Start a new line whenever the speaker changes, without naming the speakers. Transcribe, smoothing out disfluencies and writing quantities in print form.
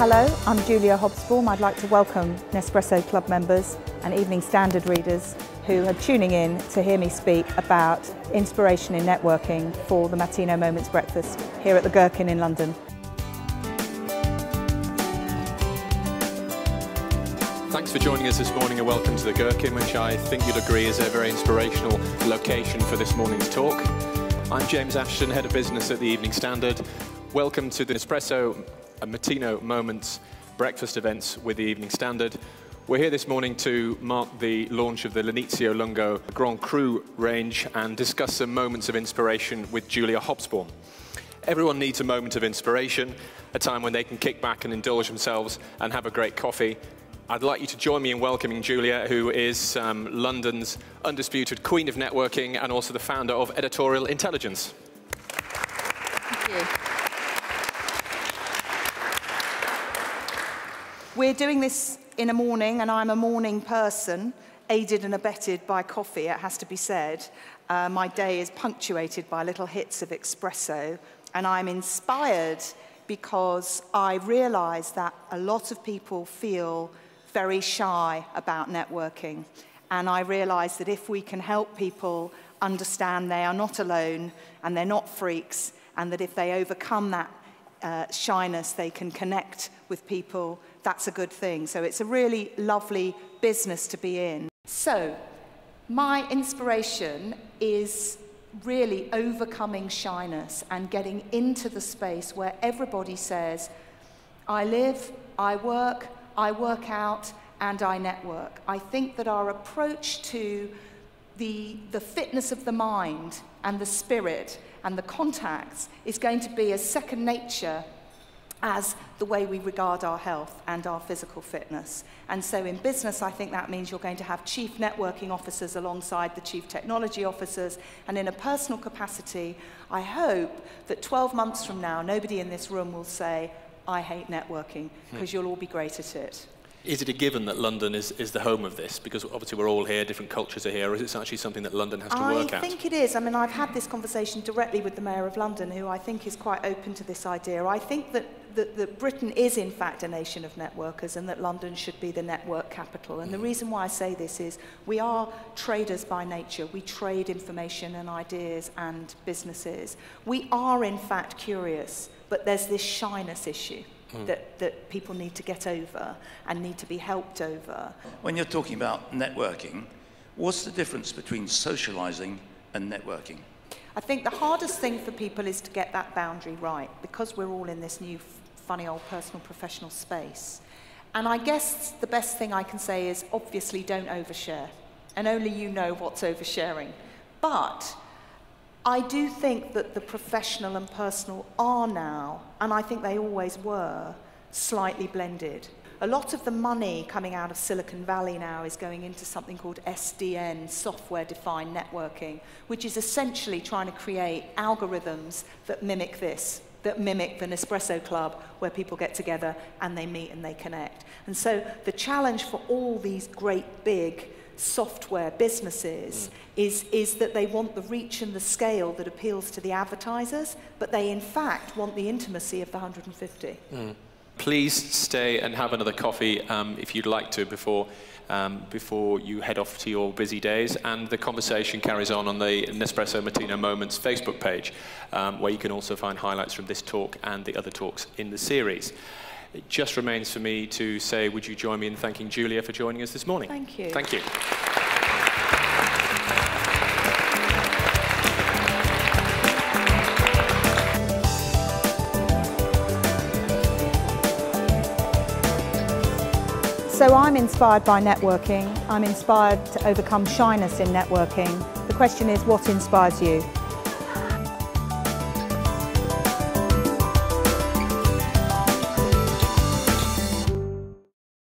Hello, I'm Julia Hobsbawm. I'd like to welcome Nespresso Club members and Evening Standard readers who are tuning in to hear me speak about inspiration in networking for the Mattino Moments breakfast here at the Gherkin in London.
Thanks for joining us this morning and welcome to the Gherkin, which I think you'd agree is a very inspirational location for this morning's talk. I'm James Ashton, Head of Business at the Evening Standard. Welcome to the Nespresso Mattino Moments breakfast events with the Evening Standard. We're here this morning to mark the launch of the Linizio Lungo Grand Cru range and discuss some moments of inspiration with Julia Hobsbawm. Everyone needs a moment of inspiration, a time when they can kick back and indulge themselves and have a great coffee. I'd like you to join me in welcoming Julia, who is London's undisputed queen of networking and also the founder of Editorial Intelligence.
Thank you. We're doing this in a morning, and I'm a morning person, aided and abetted by coffee, it has to be said. My day is punctuated by little hits of espresso, and I'm inspired because I realise that a lot of people feel very shy about networking. And I realise that if we can help people understand they are not alone and they're not freaks, and that if they overcome that shyness, they can connect with people, that's a good thing. So it's a really lovely business to be in. So my inspiration is really overcoming shyness and getting into the space where everybody says, I live, I work out, and I network. I think that our approach to the fitness of the mind and the spirit and the contacts is going to be as second nature as the way we regard our health and our physical fitness. And so in business, I think that means you're going to have chief networking officers alongside the chief technology officers. And in a personal capacity, I hope that 12 months from now, nobody in this room will say, I hate networking, because you'll all be great at it.
Is it a given that London is the home of this? Because obviously we're all here, different cultures are here, or is it actually something that London has to work out?
I think it is. I mean, I've had this conversation directly with the Mayor of London, who I think is quite open to this idea. I think that Britain is, in fact, a nation of networkers, and that London should be the network capital. And the reason why I say this is we are traders by nature. We trade information and ideas and businesses. We are, in fact, curious, but there's this shyness issue that people need to get over and need to be helped over.
When you're talking about networking, what's the difference between socializing and networking?
I think the hardest thing for people is to get that boundary right, because we're all in this new funny old personal professional space. And I guess the best thing I can say is obviously don't overshare, and only you know what's oversharing. But I do think that the professional and personal are now, and I think they always were, slightly blended. A lot of the money coming out of Silicon Valley now is going into something called SDN, software-defined networking, which is essentially trying to create algorithms that mimic this, that mimic the Nespresso Club, where people get together and they meet and they connect. And so the challenge for all these great big software businesses is that they want the reach and the scale that appeals to the advertisers, but they in fact want the intimacy of the 150.
Please stay and have another coffee if you'd like to before you head off to your busy days, and the conversation carries on the Nespresso Mattino Moments Facebook page, where you can also find highlights from this talk and the other talks in the series. It just remains for me to say, would you join me in thanking Julia for joining us this morning?
Thank you.
Thank you.
So I'm inspired by networking. I'm inspired to overcome shyness in networking. The question is, what inspires you?